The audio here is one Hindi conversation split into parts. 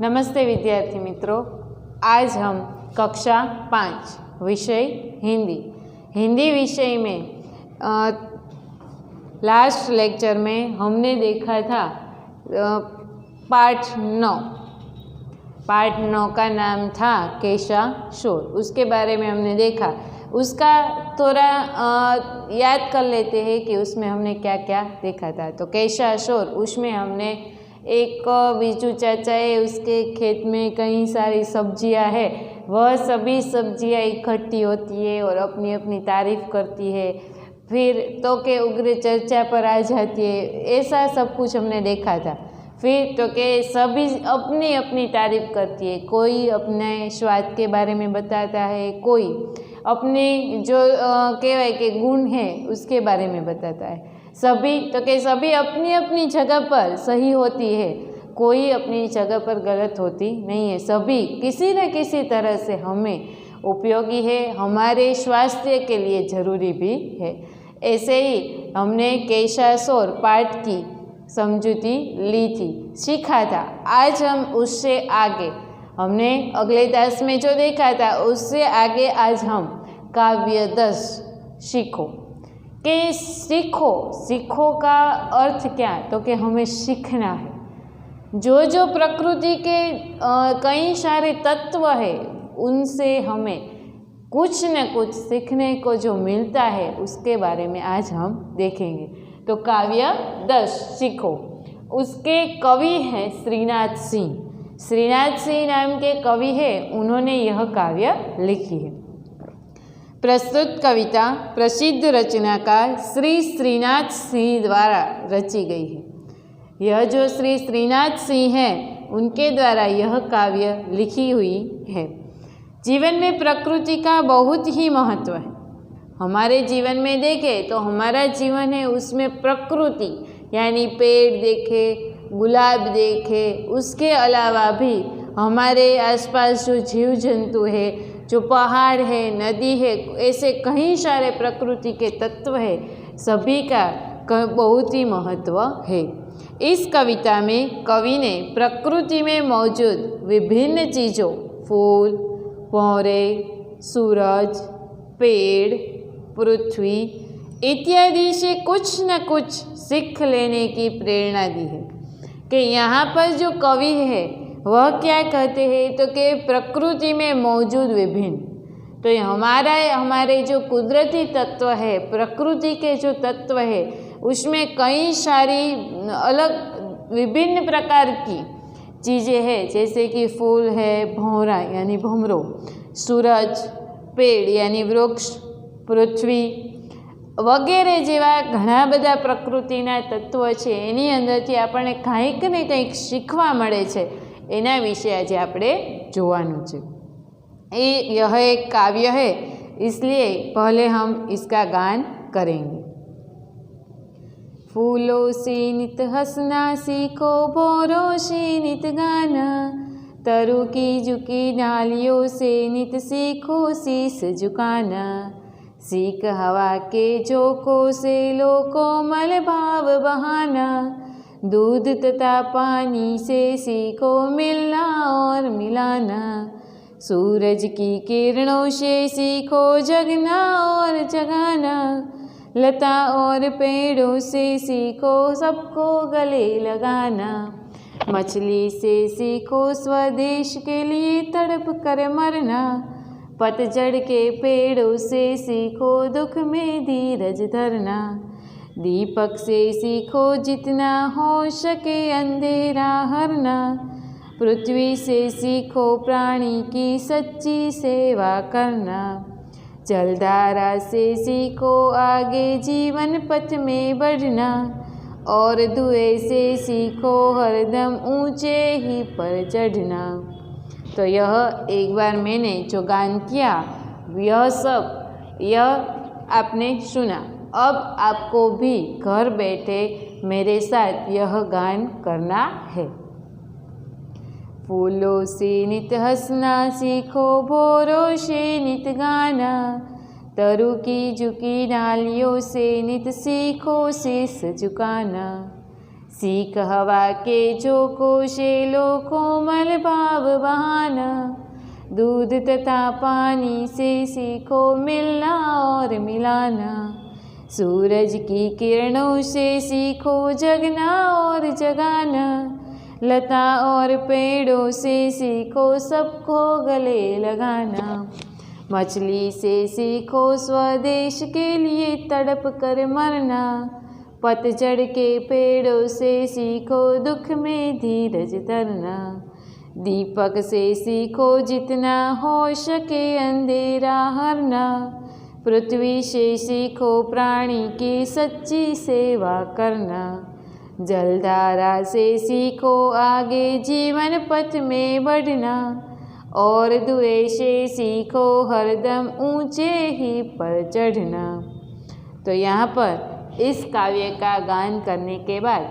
नमस्ते विद्यार्थी मित्रों, आज हम कक्षा 5 विषय हिंदी विषय में लास्ट लेक्चर में हमने देखा था पाठ 9 का नाम था केशा शोर। उसके बारे में हमने देखा, उसका थोड़ा याद कर लेते हैं कि उसमें हमने क्या क्या देखा था। तो केशा शोर, उसमें हमने एक बीजू चाचा है, उसके खेत में कई सारी सब्जियां है, वह सभी सब्जियां इकट्ठी होती है और अपनी अपनी तारीफ करती है, फिर तो के उग्र चर्चा पर आ जाती है। ऐसा सब कुछ हमने देखा था। फिर तो के सभी अपनी अपनी तारीफ करती है, कोई अपने स्वाद के बारे में बताता है, कोई अपने जो कहवाय के गुण है उसके बारे में बताता है। सभी तो के सभी अपनी अपनी जगह पर सही होती है, कोई अपनी जगह पर गलत होती नहीं है। सभी किसी न किसी तरह से हमें उपयोगी है, हमारे स्वास्थ्य के लिए ज़रूरी भी है। ऐसे ही हमने केशा शोर पाठ की समझूती ली थी, सीखा था। आज हम उससे आगे, हमने अगले दस में जो देखा था उससे आगे आज हम काव्य 10 सीखो कि सीखो का अर्थ क्या, तो कि हमें सीखना है। जो प्रकृति के कई सारे तत्व है उनसे हमें कुछ न कुछ सीखने को जो मिलता है उसके बारे में आज हम देखेंगे। तो काव्य 10 सीखो, उसके कवि हैं श्रीनाथ सिंह नाम के कवि हैं, उन्होंने यह काव्य लिखी है। प्रस्तुत कविता प्रसिद्ध रचनाकार श्रीनाथ सिंह द्वारा रची गई है। यह जो श्रीनाथ सिंह हैं उनके द्वारा यह काव्य लिखी हुई है। जीवन में प्रकृति का बहुत ही महत्व है। हमारे जीवन में देखें तो हमारा जीवन है, उसमें प्रकृति यानी पेड़ देखे, गुलाब देखे, उसके अलावा भी हमारे आसपास जो जीव जंतु है, जो पहाड़ है, नदी है, ऐसे कई सारे प्रकृति के तत्व है, सभी का बहुत ही महत्व है। इस कविता में कवि ने प्रकृति में मौजूद विभिन्न चीज़ों, फूल, भौरे, सूरज, पेड़, पृथ्वी इत्यादि से कुछ न कुछ सीख लेने की प्रेरणा दी है। कि यहाँ पर जो कवि है वह क्या कहते हैं, तो कि प्रकृति में मौजूद विभिन्न, तो हमारे जो कुदरती तत्व है, प्रकृति के जो तत्व है, उसमें कई सारी अलग विभिन्न प्रकार की चीज़ें हैं, जैसे कि फूल है, भौरा यानी भमरो, सूरज, पेड़ यानी वृक्ष, पृथ्वी वगैरह जेवा घણા બધા પ્રકૃતિના તત્વો છે, એની અંદરથી આપણને કંઈક ને કંઈક શીખવા મળે છે। એના વિશે આજે આપણે જોવાનું છે। यह एक काव्य है, इसलिए पहले हम इसका गान करेंगे। फूलों से नित हंसना सीखो, भौरों से नित गाना, तरु की झुकी डालियों से नित सीखो शीस झुकाना, सीख हवा के झोंकों से लो कोमल भाव बहाना, दूध तथा पानी से सीखो मिलना और मिलाना, सूरज की किरणों से सीखो जगना और जगाना, लता और पेड़ों से सीखो सबको गले लगाना, मछली से सीखो स्वदेश के लिए तड़प कर मरना, पतझड़ के पेड़ों से सीखो दुख में धीरज धरना, दीपक से सीखो जितना हो सके अंधेरा हरना, पृथ्वी से सीखो प्राणी की सच्ची सेवा करना, जलधारा से सीखो आगे जीवन पथ में बढ़ना, और धुएं से सीखो हरदम ऊंचे ही पर चढ़ना। तो यह एक बार मैंने जो गान किया, यह आपने सुना। अब आपको भी घर बैठे मेरे साथ यह गान करना है। फूलों से नित हंसना सीखो, भौरों से नित गाना, तरु की झुकी डालियों से नित सीखो शीस झुकाना, सीख हवा के झोंकों से लो कोमल भाव बहाना, दूध तथा पानी से सीखो मिलना और मिलाना, सूरज की किरणों से सीखो जगना और जगाना, लता और पेड़ों से सीखो सबको गले लगाना, मछली से सीखो स्वदेश के लिए तड़प कर मरना, पतझड़ के पेड़ों से सीखो दुख में धीरज धरना, दीपक से सीखो जितना हो सके अंधेरा हरना, पृथ्वी से सीखो प्राणी की सच्ची सेवा करना, जलधारा से सीखो आगे जीवन पथ में बढ़ना, और धुएं से सीखो हरदम ऊंचे ही पर चढ़ना। तो यहाँ पर इस काव्य का गान करने के बाद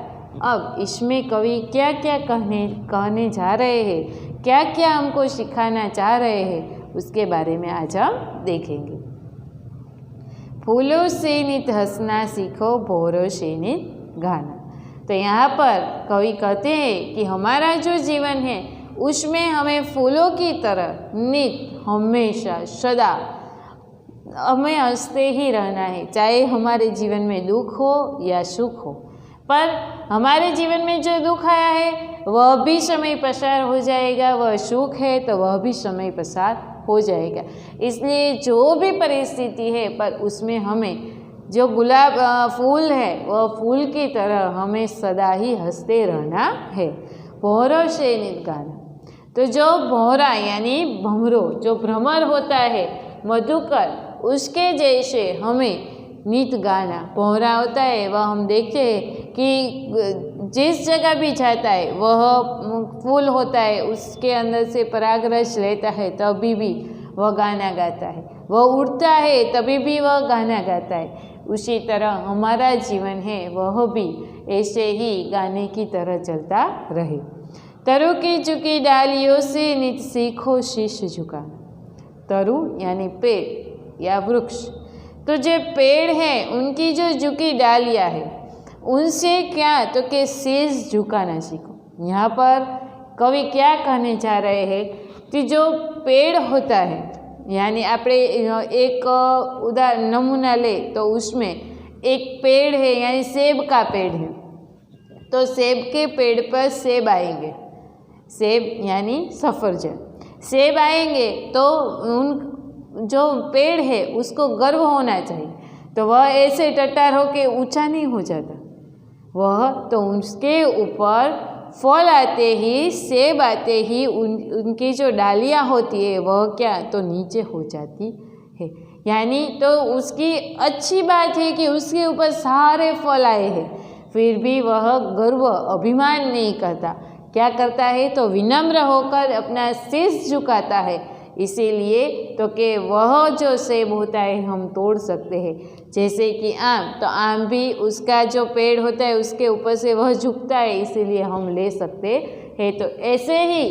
अब इसमें कवि क्या क्या कहने जा रहे हैं, क्या क्या हमको सिखाना चाह रहे हैं, उसके बारे में आज हम देखेंगे। फूलों से नित हंसना सीखो, भौरों से नित गाना। तो यहाँ पर कवि कहते हैं कि हमारा जो जीवन है उसमें हमें फूलों की तरह नित हमेशा सदा हमें हंसते ही रहना है, चाहे हमारे जीवन में दुख हो या सुख हो। पर हमारे जीवन में जो दुख आया है वह भी समय पसार हो जाएगा, वह सुख है तो वह भी समय पसार हो जाएगा। इसलिए जो भी परिस्थिति है पर उसमें हमें जो गुलाब फूल है वह फूल की तरह हमें सदा ही हंसते रहना है। भौरों से नित गाना। तो जो भौरा यानी भमरो जो भ्रमर होता है मधुकर, उसके जैसे हमें नित गाना। भौरा होता है वह हम देखते हैं कि जिस जगह भी जाता है वह फूल होता है उसके अंदर से पराग रस लेता है तभी भी वह गाना गाता है, वह उड़ता है तभी भी वह गाना गाता है। उसी तरह हमारा जीवन है वह भी ऐसे ही गाने की तरह चलता रहे। तरु की झुकी डालियों से नित सीखो शीश झुकाना। तरु यानी पेड़ या वृक्ष। तो जो पेड़ हैं उनकी जो झुकी डालियाँ है उनसे क्या तो के शीश झुकाना सीखो। यहाँ पर कवि क्या कहने जा रहे हैं कि जो पेड़ होता है यानी आपने एक नमूना ले तो उसमें एक पेड़ है यानी सेब का पेड़ है, तो सेब के पेड़ पर सेब आएंगे, सेब यानी सफरजन, सेब आएंगे तो उन जो पेड़ है उसको गर्व होना चाहिए, तो वह ऐसे टट्टार होके ऊंचा नहीं हो जाता, वह तो उसके ऊपर फल आते ही सेब आते ही उनकी जो डालियाँ होती है वह क्या तो नीचे हो जाती है। यानी तो उसकी अच्छी बात है कि उसके ऊपर सारे फल आए हैं, फिर भी वह गर्व अभिमान नहीं करता, क्या करता है तो विनम्र होकर अपना शीश झुकाता है। इसीलिए तो कि वह जो सेब होता है हम तोड़ सकते हैं, जैसे कि आम, तो आम भी उसका जो पेड़ होता है उसके ऊपर से वह झुकता है, इसीलिए हम ले सकते हैं। तो ऐसे ही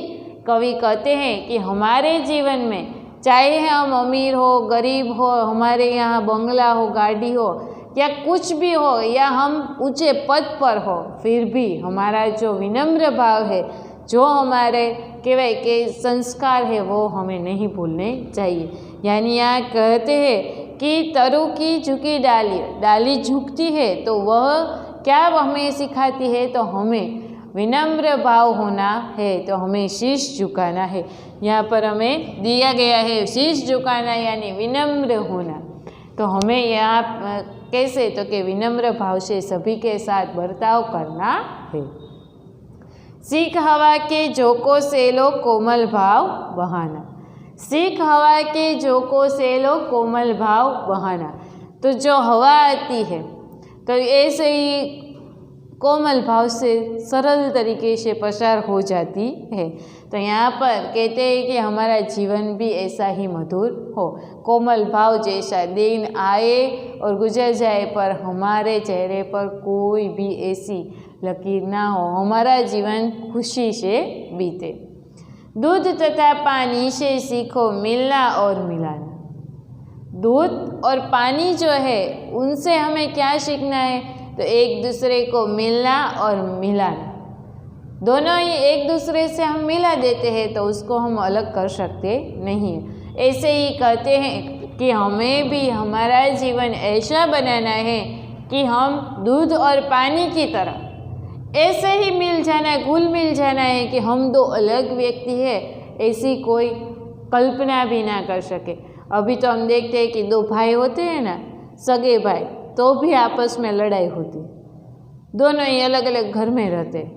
कवि कहते हैं कि हमारे जीवन में चाहे हम अमीर हो गरीब हो, हमारे यहाँ बंगला हो गाड़ी हो या कुछ भी हो या हम ऊंचे पद पर हो, फिर भी हमारा जो विनम्र भाव है, जो हमारे कहवाय के संस्कार है वो हमें नहीं भूलने चाहिए। यानी यहाँ कहते हैं कि तरु की झुकी डाली झुकती है तो वह क्या हमें सिखाती है तो हमें विनम्र भाव होना है, तो हमें शीश झुकाना है। यहाँ पर हमें दिया गया है शीश झुकाना यानी विनम्र होना। तो हमें यहाँ कैसे तो कि विनम्र भाव से सभी के साथ बर्ताव करना है। सीख हवा के झोंकों से लो कोमल भाव बहाना। सीख हवा के झोंकों से लो कोमल भाव बहाना। तो जो हवा आती है तो ऐसे ही कोमल भाव से सरल तरीके से पसार हो जाती है। तो यहाँ पर कहते हैं कि हमारा जीवन भी ऐसा ही मधुर हो, कोमल भाव जैसा दिन आए और गुजर जाए पर हमारे चेहरे पर कोई भी ऐसी लकीर ना हो, हमारा जीवन खुशी से बीते। दूध तथा पानी से सीखो मिलना और मिलाना। दूध और पानी जो है उनसे हमें क्या सीखना है तो एक दूसरे को मिलना और मिलाना, दोनों ही एक दूसरे से हम मिला देते हैं तो उसको हम अलग कर सकते नहीं है। ऐसे ही कहते हैं कि हमें भी हमारा जीवन ऐसा बनाना है कि हम दूध और पानी की तरह ऐसे ही मिल जाना है, घुल मिल जाना है कि हम दो अलग व्यक्ति है ऐसी कोई कल्पना भी ना कर सके। अभी तो हम देखते हैं कि दो भाई होते हैं ना, सगे भाई, तो भी आपस में लड़ाई होती, दोनों ही अलग अलग घर में रहते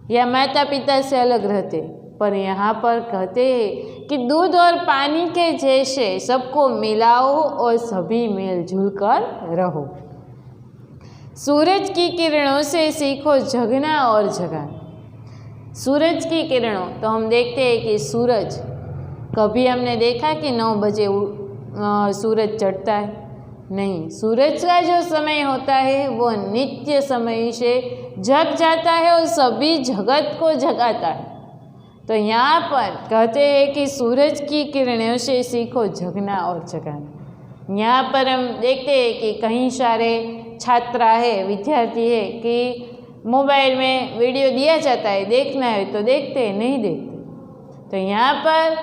या माता पिता से अलग रहते, पर यहाँ पर कहते हैं कि दूध और पानी के जैसे सबको मिलाओ और सभी मिलजुल कर रहो। सूरज की किरणों से सीखो जगना और जगाना। सूरज की किरणों, तो हम देखते हैं कि सूरज, कभी हमने देखा कि 9 बजे सूरज चढ़ता है? नहीं, सूरज का जो समय होता है वो नित्य समय से जग जाता है और सभी जगत को जगाता है। तो यहाँ पर कहते हैं कि सूरज की किरणों से सीखो जगना और जगाना। यहाँ पर हम देखते हैं कि कई सारे छात्र है, विद्यार्थी है कि मोबाइल में वीडियो दिया जाता है, देखना है तो देखते हैं, नहीं देखते। तो यहाँ पर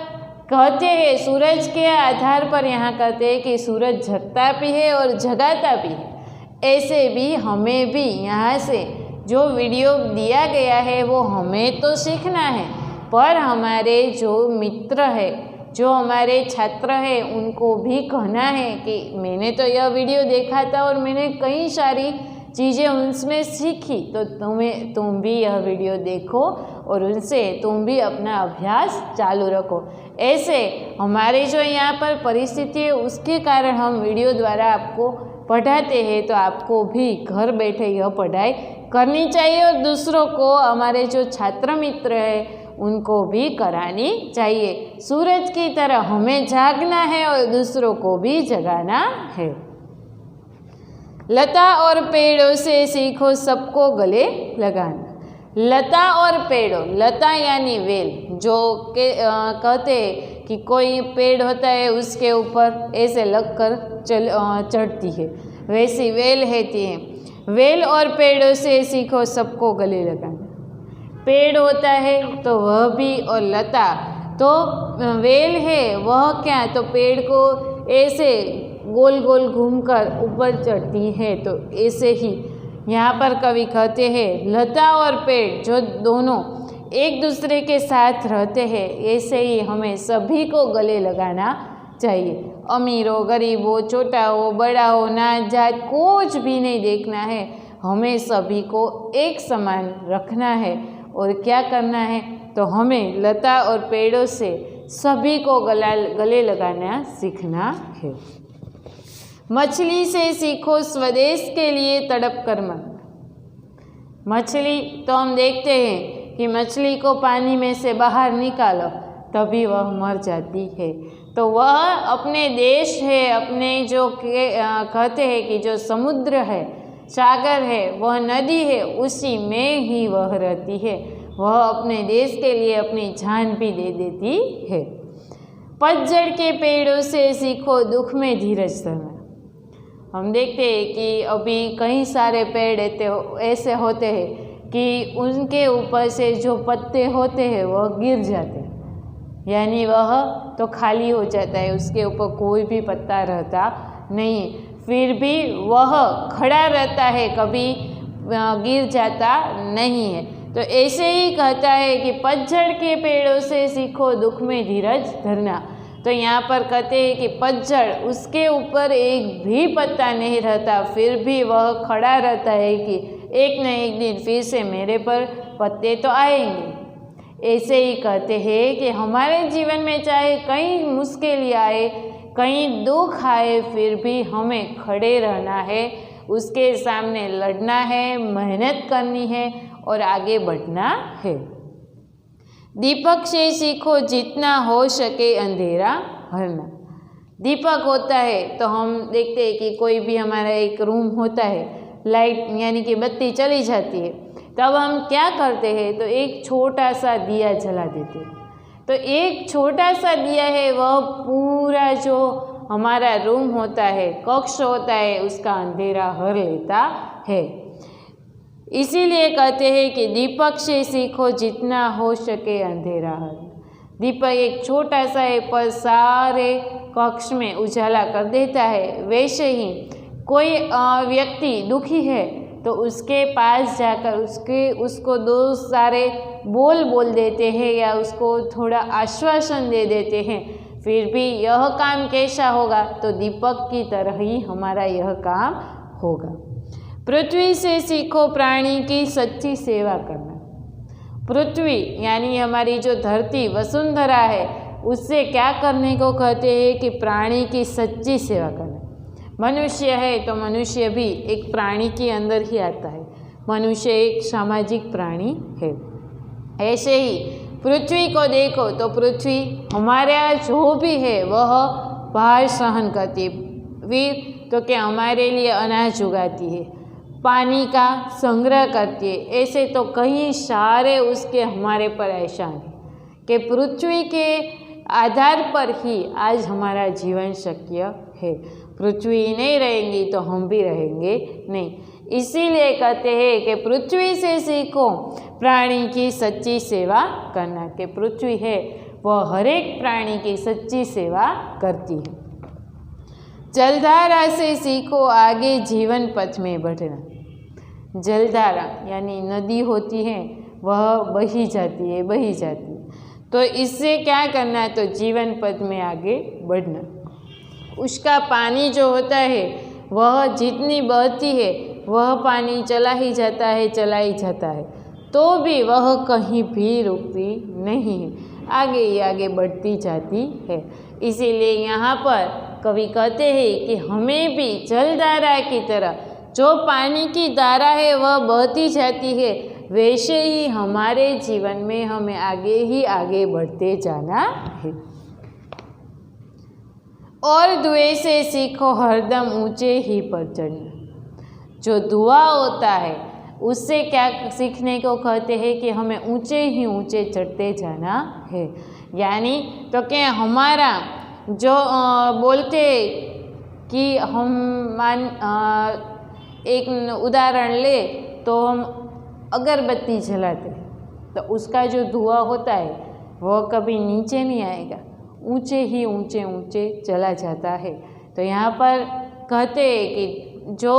कहते हैं सूरज के आधार पर यहाँ कहते हैं कि सूरज जगता भी है और जगाता भी है। ऐसे भी हमें भी यहाँ से जो वीडियो दिया गया है वो हमें तो सीखना है, पर हमारे जो मित्र है, जो हमारे छात्र हैं, उनको भी कहना है कि मैंने तो यह वीडियो देखा था और मैंने कई सारी चीज़ें उनमें सीखी, तो तुम भी यह वीडियो देखो और उनसे तुम भी अपना अभ्यास चालू रखो। ऐसे हमारे जो यहाँ पर परिस्थिति है उसके कारण हम वीडियो द्वारा आपको पढ़ाते हैं, तो आपको भी घर बैठे यह पढ़ाई करनी चाहिए और दूसरों को, हमारे जो छात्र मित्र हैं उनको भी करानी चाहिए। सूरज की तरह हमें जागना है और दूसरों को भी जगाना है। लता और पेड़ों से सीखो सबको गले लगाना। लता और पेड़ों, लता यानी वेल, जो कहते हैं कि कोई पेड़ होता है उसके ऊपर ऐसे लग कर चढ़ती है, वैसी वेल रहती है। वेल और पेड़ों से सीखो सबको गले लगाना। पेड़ होता है तो वह भी, और लता तो वेल है वह क्या, तो पेड़ को ऐसे गोल गोल घूमकर ऊपर चढ़ती है। तो ऐसे ही यहाँ पर कवि कहते हैं लता और पेड़ जो दोनों एक दूसरे के साथ रहते हैं, ऐसे ही हमें सभी को गले लगाना चाहिए। अमीर हो, गरीब हो, छोटा हो, बड़ा हो, नात जात कुछ भी नहीं देखना है, हमें सभी को एक समान रखना है। और क्या करना है, तो हमें लता और पेड़ों से सभी को गले लगाना सीखना है। मछली से सीखो स्वदेश के लिए तड़प कर मरना। मछली तो हम देखते हैं कि मछली को पानी में से बाहर निकालो तभी वह मर जाती है, तो वह अपने देश है, अपने जो कहते हैं कि जो समुद्र है, सागर है, वह नदी है, उसी में ही वह रहती है। वह अपने देश के लिए अपनी जान भी दे देती है। पतझड़ के पेड़ों से सीखो दुख में धीरज धरना। हम देखते हैं कि अभी कई सारे पेड़ ऐसे होते हैं कि उनके ऊपर से जो पत्ते होते हैं वह गिर जाते हैं, यानी वह तो खाली हो जाता है, उसके ऊपर कोई भी पत्ता रहता नहीं, फिर भी वह खड़ा रहता है, कभी गिर जाता नहीं है। तो ऐसे ही कहता है कि पतझड़ के पेड़ों से सीखो दुख में धीरज धरना। तो यहाँ पर कहते हैं कि पतझड़, उसके ऊपर एक भी पत्ता नहीं रहता, फिर भी वह खड़ा रहता है कि एक न एक दिन फिर से मेरे पर पत्ते तो आएंगे। ऐसे ही कहते हैं कि हमारे जीवन में चाहे कई मुश्किलें आए, कई दुख आए, फिर भी हमें खड़े रहना है, उसके सामने लड़ना है, मेहनत करनी है और आगे बढ़ना है। दीपक से सीखो जितना हो सके अंधेरा हरना। दीपक होता है तो हम देखते हैं कि कोई भी हमारा एक रूम होता है, लाइट यानी कि बत्ती चली जाती है, तब हम क्या करते हैं, तो एक छोटा सा दिया जला देते हैं। तो एक छोटा सा दिया है वह पूरा जो हमारा रूम होता है, कक्ष होता है, उसका अंधेरा हर लेता है। इसीलिए कहते हैं कि दीपक से सीखो जितना हो सके अंधेरा हरना। दीपक एक छोटा सा है पर सारे कक्ष में उजाला कर देता है, वैसे ही कोई व्यक्ति दुखी है तो उसके पास जाकर उसको दो सारे बोल देते हैं या उसको थोड़ा आश्वासन दे देते हैं, फिर भी यह काम कैसा होगा, तो दीपक की तरह ही हमारा यह काम होगा। पृथ्वी से सीखो प्राणी की सच्ची सेवा करना। पृथ्वी यानी हमारी जो धरती वसुंधरा है, उससे क्या करने को कहते हैं कि प्राणी की सच्ची सेवा करना। मनुष्य है तो मनुष्य भी एक प्राणी के अंदर ही आता है, मनुष्य एक सामाजिक प्राणी है। ऐसे ही पृथ्वी को देखो तो पृथ्वी हमारे यहाँ जो भी है वह भार सहन करती है, फिर तो क्या हमारे लिए अनाज उगाती है, पानी का संग्रह करती है। ऐसे तो कई सारे उसके हमारे पर एहसान है कि पृथ्वी के आधार पर ही आज हमारा जीवन शक्य है। पृथ्वी नहीं रहेंगी तो हम भी रहेंगे नहीं। इसीलिए कहते हैं कि पृथ्वी से सीखो प्राणी की सच्ची सेवा करना, कि पृथ्वी है वह हर एक प्राणी की सच्ची सेवा करती है। जलधारा से सीखो आगे जीवन पथ में बढ़ना। जलधारा यानी नदी होती है, वह बही जाती है, तो इससे क्या करना है, तो जीवन पथ में आगे बढ़ना। उसका पानी जो होता है वह जितनी बहती है वह पानी चला ही जाता है, तो भी वह कहीं भी रुकती नहीं है, आगे ही आगे बढ़ती जाती है। इसीलिए यहाँ पर कवि कहते हैं कि हमें भी जलधारा की तरह जो पानी की धारा है वह बहती जाती है, वैसे ही हमारे जीवन में हमें आगे ही आगे बढ़ते जाना है। और धुएं से सीखो हरदम ऊंचे ही पर चढ़ना। जो धुआं होता है उससे क्या सीखने को कहते हैं कि हमें ऊंचे ही ऊंचे चढ़ते जाना है। यानी तो क्या हमारा जो बोलते कि हम एक उदाहरण ले तो हम अगरबत्ती जलाते हैं तो उसका जो धुआं होता है वह कभी नीचे नहीं आएगा, ऊंचे ही ऊंचे चला जाता है। तो यहाँ पर कहते हैं कि जो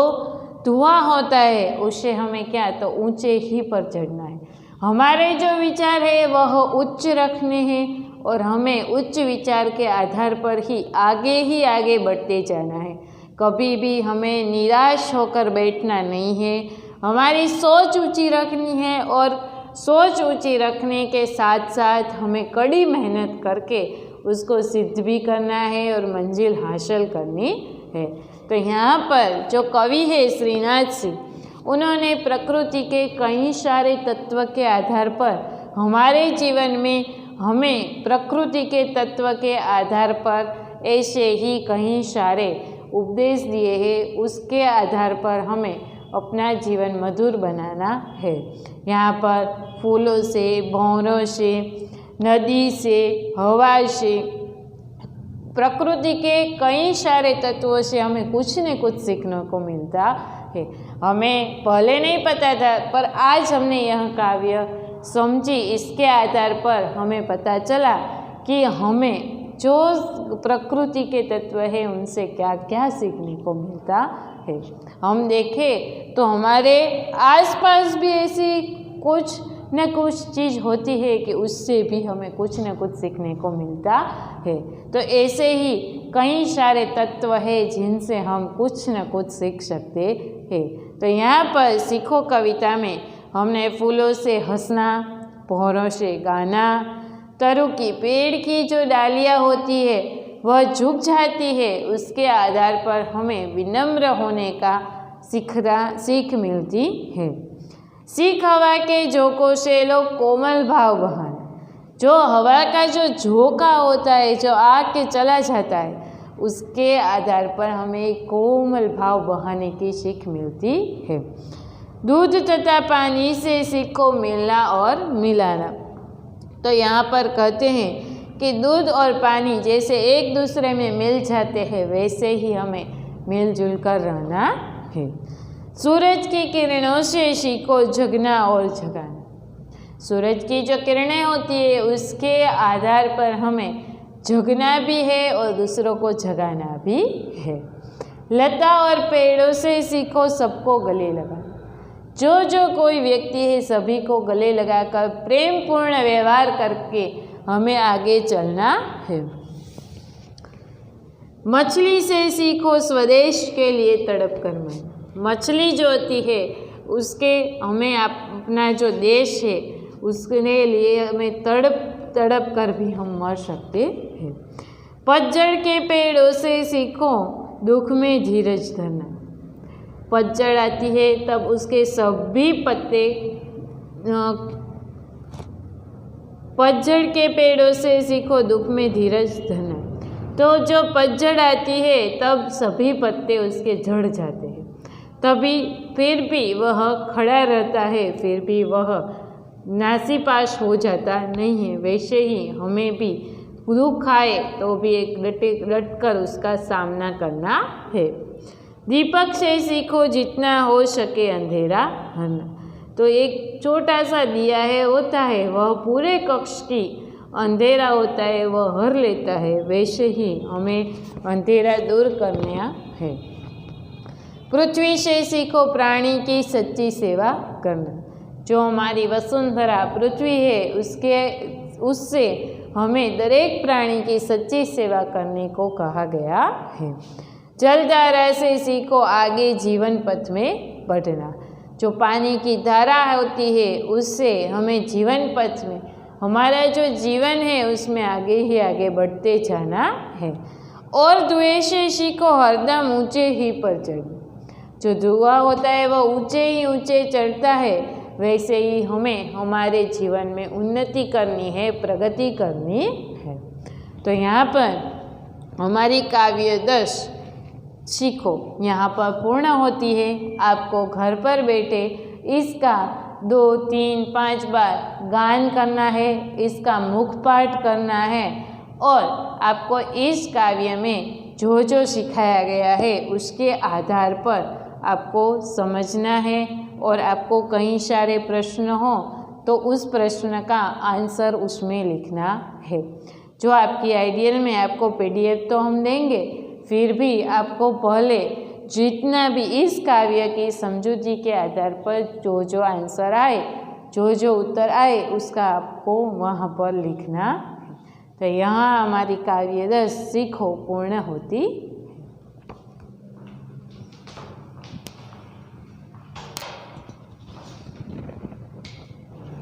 धुआं होता है उससे हमें क्या, तो ऊंचे ही पर चढ़ना है। हमारे जो विचार है वह उच्च रखने हैं और हमें उच्च विचार के आधार पर ही आगे बढ़ते जाना है। कभी भी हमें निराश होकर बैठना नहीं है, हमारी सोच ऊंची रखनी है और सोच ऊंची रखने के साथ साथ हमें कड़ी मेहनत करके उसको सिद्ध भी करना है और मंजिल हासिल करनी है। तो यहाँ पर जो कवि है श्रीनाथ सिंह, उन्होंने प्रकृति के कई सारे तत्व के आधार पर हमारे जीवन में हमें प्रकृति के तत्व के आधार पर ऐसे ही कई सारे उपदेश दिए हैं, उसके आधार पर हमें अपना जीवन मधुर बनाना है। यहाँ पर फूलों से, भंवरों से, नदी से, हवा से, प्रकृति के कई सारे तत्वों से हमें कुछ न कुछ सीखने को मिलता है। हमें पहले नहीं पता था, पर आज हमने यह काव्य समझी, इसके आधार पर हमें पता चला कि हमें जो प्रकृति के तत्व है उनसे क्या क्या सीखने को मिलता है। हम देखें तो हमारे आसपास भी ऐसी कुछ न कुछ चीज़ होती है कि उससे भी हमें कुछ न कुछ सीखने को मिलता है। तो ऐसे ही कई सारे तत्व है जिनसे हम कुछ न कुछ सीख सकते हैं। तो यहाँ पर सीखो कविता में हमने फूलों से हंसना, भौरों से गाना, तरु की पेड़ की जो डालियाँ होती है वह झुक जाती है, उसके आधार पर हमें विनम्र होने का सीख मिलती है। सीख हवा के झोंकों से लो कोमल भाव बहाना। जो हवा का जो झोंका होता है, जो आके चला जाता है, उसके आधार पर हमें कोमल भाव बहाने की सीख मिलती है। दूध तथा पानी से सीखो मिलना और मिलाना। तो यहाँ पर कहते हैं कि दूध और पानी जैसे एक दूसरे में मिल जाते हैं, वैसे ही हमें मिलजुल कर रहना है। सूरज की किरणों से सीखो जगना और जगाना। सूरज की जो किरणें होती है उसके आधार पर हमें जगना भी है और दूसरों को जगाना भी है। लता और पेड़ों से सीखो सबको गले लगाना। जो कोई व्यक्ति है सभी को गले लगाकर प्रेम पूर्ण व्यवहार करके हमें आगे चलना है। मछली से सीखो स्वदेश के लिए तड़प कर मरना। मछली जो होती है उसके हमें अपना जो देश है उसके लिए हमें तड़प कर भी हम मर सकते हैं। पतझड़ के पेड़ों से सीखो दुख में धीरज धरना। पतझड़ आती है तब उसके सभी पत्ते पतझड़ के पेड़ों से सीखो दुख में धीरज धरना। तो जो पतझड़ आती है तब सभी पत्ते उसके झड़ जाते हैं, तभी फिर भी वह खड़ा रहता है, फिर भी वह नासीपास हो जाता नहीं है। वैसे ही हमें भी दुख आए तो भी एक डट कर उसका सामना करना है। दीपक से सीखो जितना हो सके अंधेरा हरना। तो एक छोटा सा दिया है होता है वह पूरे कक्ष की अंधेरा होता है वह हर लेता है, वैसे ही हमें अंधेरा दूर करना है। पृथ्वी से सीखो प्राणी की सच्ची सेवा करना। जो हमारी वसुंधरा पृथ्वी है उससे हमें दरेक प्राणी की सच्ची सेवा करने को कहा गया है। जलधारा से सीखो आगे जीवन पथ में बढ़ना। जो पानी की धारा होती है उससे हमें जीवन पथ में हमारा जो जीवन है उसमें आगे ही आगे बढ़ते जाना है। और धुएं से सीखो हरदम ऊंचे ही पर चढ़ना। जो धुआं होता है वह ऊंचे ही ऊंचे चढ़ता है, वैसे ही हमें हमारे जीवन में उन्नति करनी है, प्रगति करनी है। तो यहाँ पर हमारी काव्य 10 सीखो यहाँ पर पूर्ण होती है। आपको घर पर बैठे इसका 2, 3, 5 बार गान करना है, इसका मुख पाठ करना है और आपको इस काव्य में जो सिखाया गया है उसके आधार पर आपको समझना है। और आपको कई सारे प्रश्न हो तो उस प्रश्न का आंसर उसमें लिखना है। जो आपकी आइडियल में आपको PDF तो हम देंगे, फिर भी आपको पहले जितना भी इस काव्य की समझूती के आधार पर जो आंसर आए, जो उत्तर आए उसका आपको वहाँ पर लिखना है। तो यहाँ हमारी काव्य 10 सीखो पूर्ण होती